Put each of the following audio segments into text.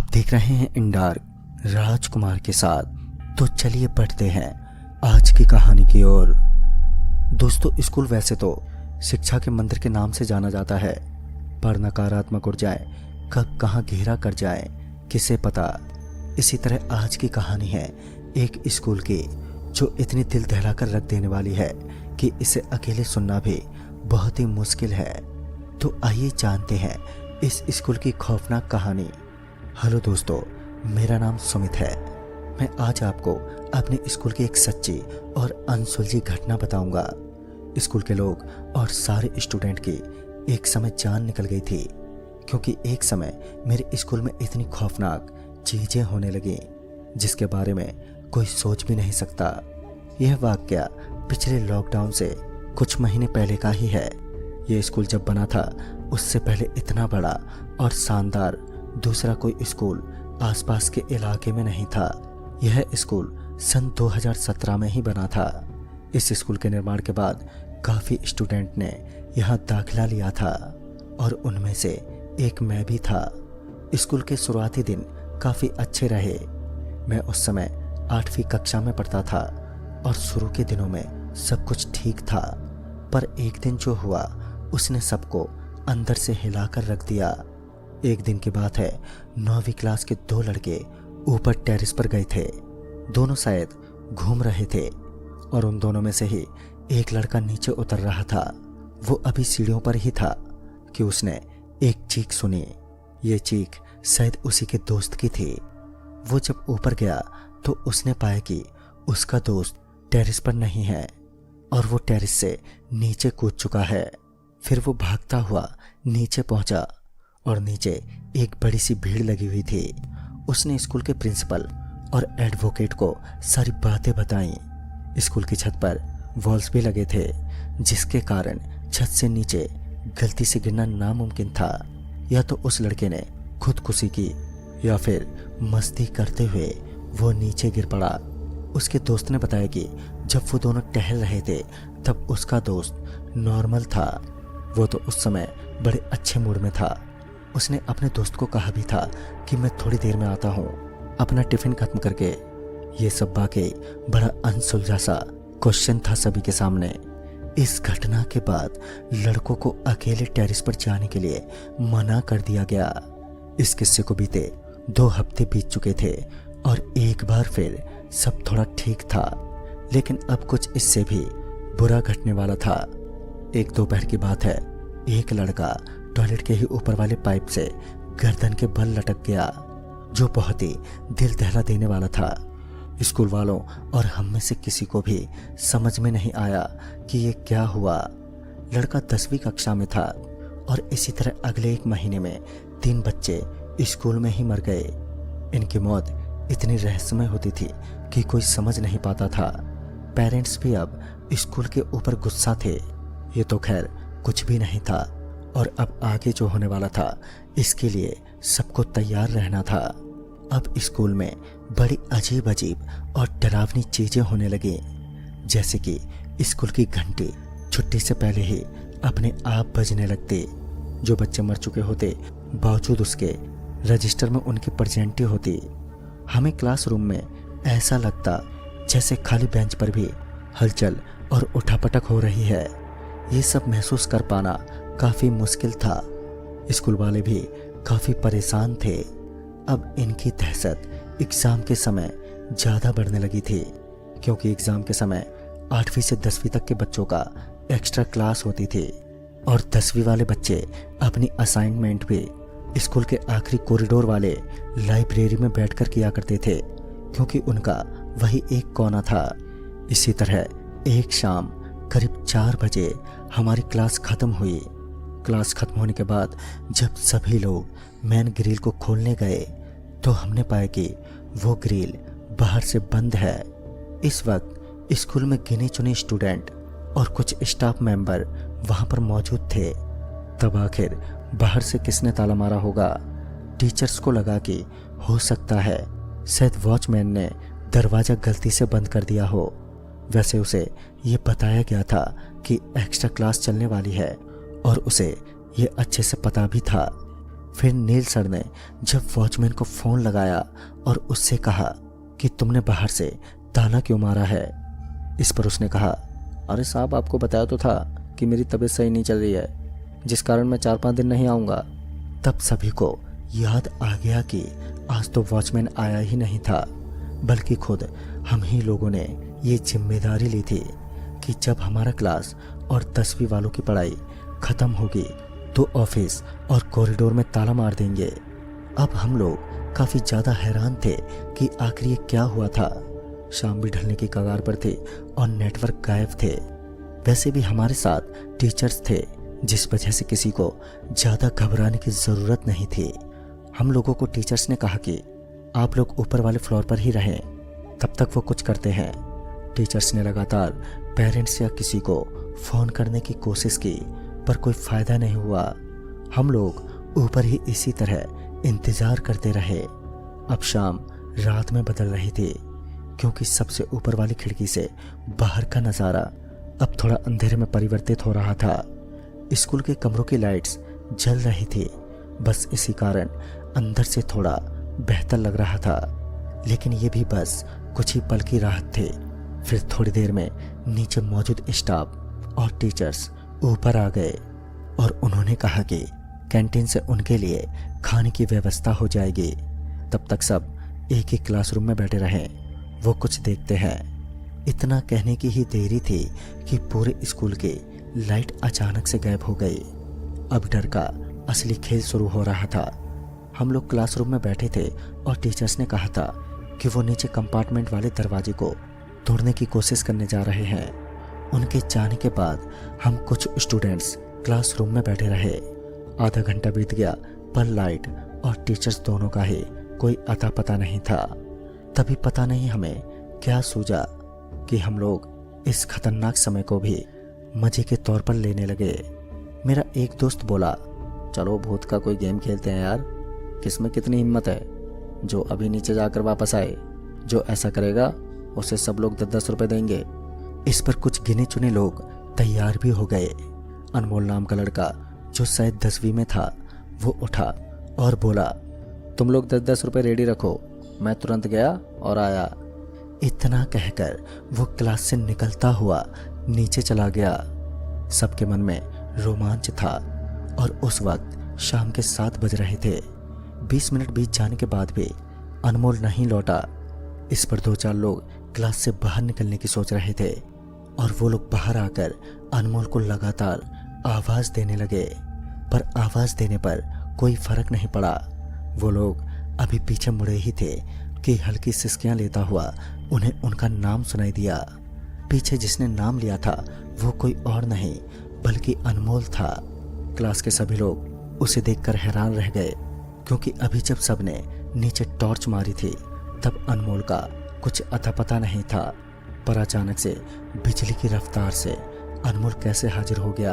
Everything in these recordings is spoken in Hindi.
देख रहे हैं इंडार्क राजकुमार के साथ। तो चलिए बढ़ते हैं आज की कहानी की ओर। दोस्तों, स्कूल वैसे तो शिक्षा के मंदिर के नाम से जाना जाता है, पर नकारात्मक ऊर्जाएं कब कहां घेरा कर जाए किसे पता। इसी तरह आज की कहानी है एक स्कूल की, जो इतनी दिल दहला कर रख देने वाली है कि इसे अकेले सुनना भी बहुत ही मुश्किल है। तो आइए जानते हैं इस स्कूल की खौफनाक कहानी। हेलो दोस्तों, मेरा नाम सुमित है। मैं आज आपको अपने स्कूल की एक सच्ची और अनसुलझी घटना बताऊंगा। स्कूल के लोग और सारे स्टूडेंट की एक समय जान निकल गई थी, क्योंकि एक समय मेरे स्कूल में इतनी खौफनाक चीजें होने लगी जिसके बारे में कोई सोच भी नहीं सकता। यह वाकया पिछले लॉकडाउन से कुछ महीने पहले का ही है। यह स्कूल जब बना था उससे पहले इतना बड़ा और शानदार दूसरा कोई स्कूल आसपास के इलाके में नहीं था। यह स्कूल सन 2017 में ही बना था। इस स्कूल के निर्माण के बाद काफ़ी स्टूडेंट ने यहाँ दाखिला लिया था और उनमें से एक मैं भी था। स्कूल के शुरुआती दिन काफ़ी अच्छे रहे। मैं उस समय 8वीं कक्षा में पढ़ता था और शुरू के दिनों में सब कुछ ठीक था, पर एक दिन जो हुआ उसने सबको अंदर से हिलाकर रख दिया। एक दिन की बात है, 9वीं क्लास के 2 लड़के ऊपर टेरेस पर गए थे। दोनों शायद घूम रहे थे और उन दोनों में से ही एक लड़का नीचे उतर रहा था। वो अभी सीढ़ियों पर ही था कि उसने एक चीख सुनी। ये चीख शायद उसी के दोस्त की थी। वो जब ऊपर गया तो उसने पाया कि उसका दोस्त टेरेस पर नहीं है और वो टेरेस से नीचे कूद चुका है। फिर वो भागता हुआ नीचे पहुंचा और नीचे एक बड़ी सी भीड़ लगी हुई थी। उसने स्कूल के प्रिंसिपल और एडवोकेट को सारी बातें बताईं। स्कूल की छत पर वॉल्स भी लगे थे, जिसके कारण छत से नीचे गलती से गिरना नामुमकिन था। या तो उस लड़के ने खुदकुशी की या फिर मस्ती करते हुए वो नीचे गिर पड़ा। उसके दोस्त ने बताया कि जब वो दोनों टहल रहे थे तब उसका दोस्त नॉर्मल था। वो तो उस समय बड़े अच्छे मूड में था। उसने अपने दोस्त को कहा भी था कि मैं थोड़ी देर में आता हूँ अपना टिफिन खत्म करके। ये सब वाकई बड़ा अनसुलझा सा क्वेश्चन था सभी के सामने। इस घटना के बाद लड़कों को अकेले टेरेस पर जाने के लिए मना कर दिया गया। इस किस्से को बीते 2 हफ्ते बीत चुके थे और एक बार फिर सब थोड़ा ठीक था, लेकिन अब कुछ इससे भी बुरा घटने वाला था। एक दोपहर की बात है, एक लड़का टॉयलेट के ही ऊपर वाले पाइप से गर्दन के बल लटक गया, जो बहुत ही दिल दहला देने वाला था। स्कूल वालों और हम में से किसी को भी समझ में नहीं आया कि ये क्या हुआ। लड़का 10वीं कक्षा में था और इसी तरह अगले 1 महीने में 3 बच्चे स्कूल में ही मर गए। इनकी मौत इतनी रहस्यमय होती थी कि कोई समझ नहीं पाता था। पेरेंट्स भी अब स्कूल के ऊपर गुस्सा थे। ये तो खैर कुछ भी नहीं था और अब आगे जो होने वाला था इसके लिए सबको तैयार रहना था। अब स्कूल में बड़ी अजीब अजीब और डरावनी चीजें होने लगी, जैसे कि स्कूल की घंटी छुट्टी से पहले ही अपने आप बजने लगती। जो बच्चे मर चुके होते बावजूद उसके रजिस्टर में उनकी प्रेजेंटी होती। हमें क्लासरूम में ऐसा लगता जैसे खाली बेंच पर भी हलचल और उठापटक हो रही है। ये सब महसूस कर पाना काफ़ी मुश्किल था। स्कूल वाले भी काफ़ी परेशान थे। अब इनकी दहशत एग्ज़ाम के समय ज़्यादा बढ़ने लगी थी, क्योंकि एग्ज़ाम के समय 8वीं से 10वीं तक के बच्चों का एक्स्ट्रा क्लास होती थी और 10वीं वाले बच्चे अपनी असाइनमेंट भी स्कूल के आखिरी कॉरिडोर वाले लाइब्रेरी में बैठकर किया करते थे, क्योंकि उनका वही एक कोना था। इसी तरह एक शाम करीब 4 बजे हमारी क्लास खत्म हुई। क्लास खत्म होने के बाद जब सभी लोग मेन ग्रिल को खोलने गए तो हमने पाया कि वो ग्रिल बाहर से बंद है। इस वक्त स्कूल में गिने चुने स्टूडेंट और कुछ स्टाफ मेंबर वहां पर मौजूद थे। तब आखिर बाहर से किसने ताला मारा होगा? टीचर्स को लगा कि हो सकता है शायद वॉचमैन ने दरवाज़ा गलती से बंद कर दिया हो। वैसे उसे ये बताया गया था कि एक्स्ट्रा क्लास चलने वाली है और उसे ये अच्छे से पता भी था। फिर नील सर ने जब वॉचमैन को फ़ोन लगाया और उससे कहा कि तुमने बाहर से ताला क्यों मारा है। इस पर उसने कहा, अरे साहब, आपको बताया तो था कि मेरी तबीयत सही नहीं चल रही है, जिस कारण मैं 4-5 दिन नहीं आऊँगा। तब सभी को याद आ गया कि आज तो वॉचमैन आया ही नहीं था, बल्कि खुद हम ही लोगों ने ये जिम्मेदारी ली थी कि जब हमारा क्लास और 10वीं वालों की पढ़ाई ख़त्म होगी तो ऑफिस और कॉरिडोर में ताला मार देंगे। अब हम लोग काफ़ी ज़्यादा हैरान थे कि आखिर ये क्या हुआ था। शाम भी ढलने की कगार पर थी और नेटवर्क गायब थे। वैसे भी हमारे साथ टीचर्स थे, जिस वजह से किसी को ज़्यादा घबराने की ज़रूरत नहीं थी। हम लोगों को टीचर्स ने कहा कि आप लोग ऊपर वाले फ्लोर पर ही रहें, तब तक वो कुछ करते हैं। टीचर्स ने लगातार पेरेंट्स या किसी को फ़ोन करने की कोशिश की, पर कोई फ़ायदा नहीं हुआ। हम लोग ऊपर ही इसी तरह इंतज़ार करते रहे। अब शाम रात में बदल रही थी, क्योंकि सबसे ऊपर वाली खिड़की से बाहर का नज़ारा अब थोड़ा अंधेरे में परिवर्तित हो रहा था। स्कूल के कमरों की लाइट्स जल रही थी, बस इसी कारण अंदर से थोड़ा बेहतर लग रहा था। लेकिन ये भी बस कुछ ही पल की राहत थी। फिर थोड़ी देर में नीचे मौजूद स्टाफ और टीचर्स ऊपर आ गए और उन्होंने कहा कि कैंटीन से उनके लिए खाने की व्यवस्था हो जाएगी। तब तक सब एक ही क्लासरूम में बैठे रहें, वो कुछ देखते हैं। इतना कहने की ही देरी थी कि पूरे स्कूल की लाइट अचानक से गायब हो गई। अब डर का असली खेल शुरू हो रहा था। हम लोग क्लासरूम में बैठे थे और टीचर्स ने कहा था कि वो नीचे कंपार्टमेंट वाले दरवाजे को तोड़ने की कोशिश करने जा रहे हैं। उनके जाने के बाद हम कुछ स्टूडेंट्स क्लासरूम में बैठे रहे। आधा घंटा बीत गया, पर लाइट और टीचर्स दोनों का ही कोई अता पता नहीं था। तभी पता नहीं हमें क्या सूझा कि हम लोग इस खतरनाक समय को भी मजे के तौर पर लेने लगे। मेरा एक दोस्त बोला, चलो भूत का कोई गेम खेलते हैं यार, किसमें कितनी हिम्मत है, जो अभी नीचे जाकर वापस आए, जो ऐसा करेगा उसे सब लोग 10-10 रुपए देंगे। इस पर कुछ गिने चुने लोग तैयार भी हो गए। अनमोल नाम का लड़का, जो शायद 10वीं में था, वो उठा और बोला, तुम लोग 10-10 रुपए रेडी रखो, मैं तुरंत गया और आया। इतना कहकर वो क्लास से निकलता हुआ नीचे चला गया। सबके मन में रोमांच था और उस वक्त शाम के 7 बज रहे थे। 20 मिनट बीत जाने के बाद भी अनमोल नहीं लौटा। इस पर 2-4 लोग क्लास से बाहर निकलने की सोच रहे थे और वो लोग बाहर आकर अनमोल को लगातार आवाज़ देने लगे, पर आवाज़ देने पर कोई फर्क नहीं पड़ा। वो लोग अभी पीछे मुड़े ही थे कि हल्की सिसकियां लेता हुआ उन्हें उनका नाम सुनाई दिया। पीछे जिसने नाम लिया था वो कोई और नहीं बल्कि अनमोल था। क्लास के सभी लोग उसे देखकर हैरान रह गए, क्योंकि अभी जब सबने नीचे टॉर्च मारी थी तब अनमोल का कुछ अता पता नहीं था। पर अचानक से बिजली की रफ्तार से अनमोल कैसे हाजिर हो गया।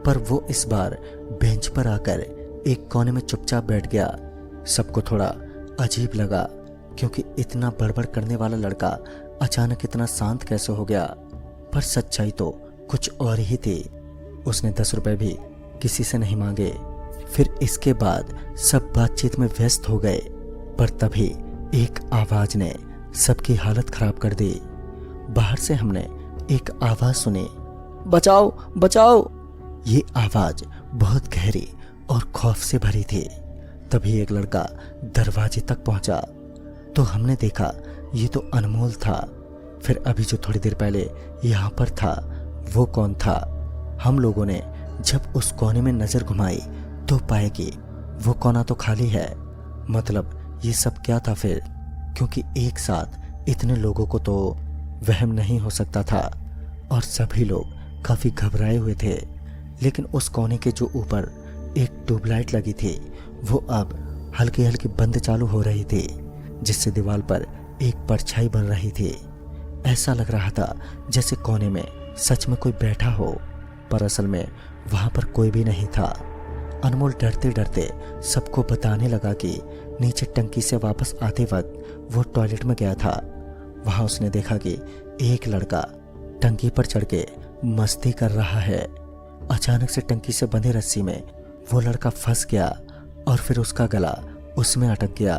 पर वो इस बार बेंच पर आकर एक कोने में चुपचाप बैठ गया। सबको थोड़ा अजीब लगा, क्योंकि इतना बड़बड़ करने वाला लड़का अचानक इतना शांत कैसे हो गया। पर सच्चाई तो कुछ और ही थी। उसने 10 रुपए भी किसी से नहीं मांगे। फिर इसके बाद सब बातचीत में व्यस्त हो गए, पर तभी एक आवाज ने सबकी हालत खराब कर दी। बाहर से हमने एक आवाज सुनी, बचाओ बचाओ। ये आवाज बहुत गहरी और खौफ से भरी थी। तभी एक लड़का दरवाजे तक पहुंचा तो हमने देखा ये तो अनमोल था। फिर अभी जो थोड़ी देर पहले यहाँ पर था वो कौन था। हम लोगों ने जब उस कोने में नजर घुमाई तो पाए कि वो कोना तो खाली है। मतलब ये सब क्या था फिर, क्योंकि एक साथ इतने लोगों को तो वहम नहीं हो सकता था और सभी लोग काफी घबराए हुए थे। लेकिन उस कोने के जो ऊपर एक ट्यूबलाइट लगी थी वो अब हल्की हल्की बंद चालू हो रही थी, जिससे दीवार पर एक परछाई बन रही थी। ऐसा लग रहा था जैसे कोने में सच में कोई बैठा हो, पर असल में वहां पर कोई भी नहीं था। अनमोल डरते डरते सबको बताने लगा कि नीचे टंकी से वापस आते वक्त वो टॉयलेट में गया था। वहां उसने देखा कि एक लड़का टंकी पर चढ़ के मस्ती कर रहा है। अचानक से टंकी से बंधे रस्सी में वो लड़का फंस गया और फिर उसका गला उसमें अटक गया।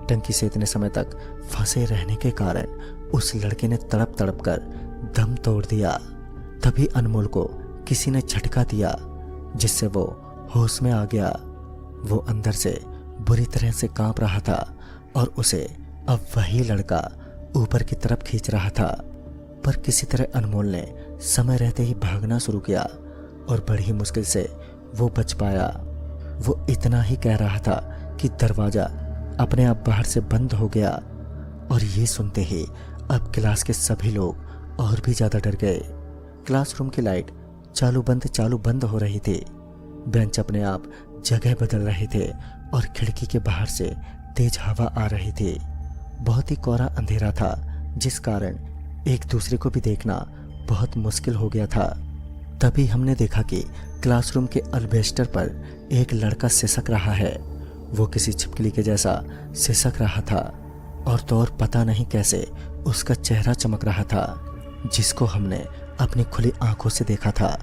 टंकी से इतने समय तक फंसे रहने के कारण उस लड़के ने तड़प तड़प कर दम तोड़ दिया। तभी अनमोल को किसी ने झटका दिया जिससे वो होश में आ गया। वो अंदर से बुरी तरह से कांप रहा था और उसे अब वही लड़का ऊपर की तरफ खींच रहा था। पर किसी तरह अनमोल ने समय रहते ही भागना शुरू किया और बड़ी मुश्किल से वो बच पाया। वो इतना ही कह रहा था कि दरवाजा अपने आप बाहर से बंद हो गया और ये सुनते ही अब क्लास के सभी लोग और भी ज्यादा डर गए। क्लासरूम की लाइट चालू बंद हो रही थी। बेंच अपने आप जगह बदल रहे थे और खिड़की के बाहर से तेज हवा आ रही थी। बहुत ही कोहरा अंधेरा था जिस कारण एक दूसरे को भी देखना बहुत मुश्किल हो गया था। तभी हमने देखा कि क्लासरूम के अल्बेस्टर पर एक लड़का सिसक रहा है। वो किसी छिपकली के जैसा सिसक रहा था और तो और पता नहीं कैसे उसका चेहरा चमक रहा था जिसको हमने अपनी खुली आंखों से देखा था।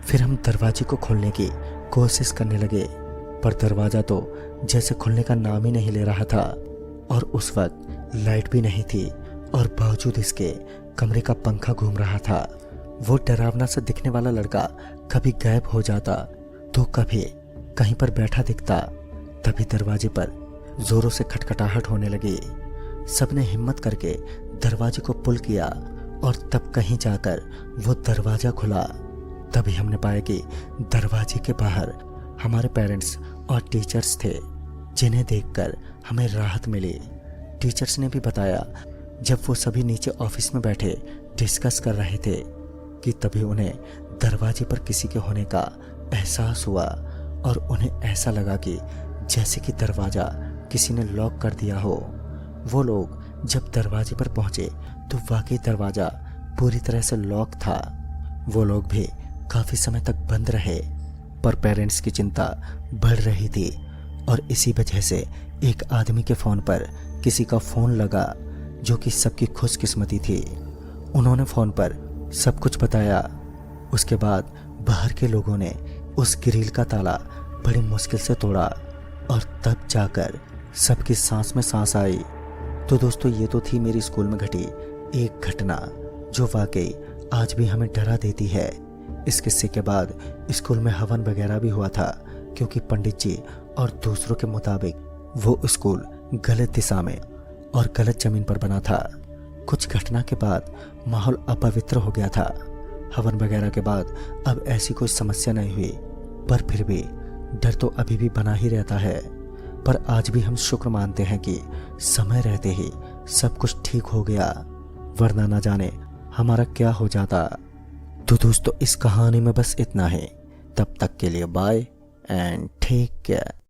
फिर हम दरवाजे को खोलने की कोशिश करने लगे पर दरवाजा तो जैसे खुलने का नाम ही नहीं ले रहा था और उस वक्त लाइट भी नहीं थी और बावजूद इसके कमरे का पंखा घूम रहा था। वो डरावना सा दिखने वाला लड़का कभी गायब हो जाता तो कभी कहीं पर बैठा दिखता। तभी दरवाजे पर जोरों से खटखटाहट होने लगी। सबने हिम्मत करके दरवाजे को पुल किया और तब कहीं जाकर वो दरवाजा खुला। तभी हमने पाया कि दरवाजे के बाहर हमारे पेरेंट्स और टीचर्स थे जिन्हें देखकर हमें राहत मिली। टीचर्स ने भी बताया जब वो सभी नीचे ऑफिस में बैठे डिस्कस कर रहे थे कि तभी उन्हें दरवाजे पर किसी के होने का एहसास हुआ और उन्हें ऐसा लगा कि जैसे कि दरवाजा किसी ने लॉक कर दिया हो। वो लोग जब दरवाजे पर पहुंचे तो वाकई दरवाजा पूरी तरह से लॉक था। वो लोग भी काफी समय तक बंद रहे पर पेरेंट्स की चिंता बढ़ रही थी और इसी वजह से एक आदमी के फोन पर किसी का फोन लगा जो कि सबकी खुशकिस्मती थी। उन्होंने फोन पर सब कुछ बताया। उसके बाद बाहर के लोगों ने उस ग्रिल का ताला बड़ी मुश्किल से तोड़ा और तब जाकर सबकी सांस में सांस आई। तो दोस्तों ये तो थी मेरी स्कूल में घटी एक घटना जो वाकई आज भी हमें डरा देती है। इस किस्से के बाद स्कूल में हवन वगैरह भी हुआ था क्योंकि पंडित जी और दूसरों के मुताबिक वो स्कूल गलत दिशा में और गलत जमीन पर बना था। कुछ घटना के बाद माहौल अपवित्र हो गया था। हवन वगैरह के बाद अब ऐसी कोई समस्या नहीं हुई पर फिर भी डर तो अभी भी बना ही रहता है। पर आज भी हम शुक्र मानते हैं कि समय रहते ही सब कुछ ठीक हो गया वरना ना जाने हमारा क्या हो जाता। तो दोस्तों इस कहानी में बस इतना है। तब तक के लिए बाय एंड टेक केयर।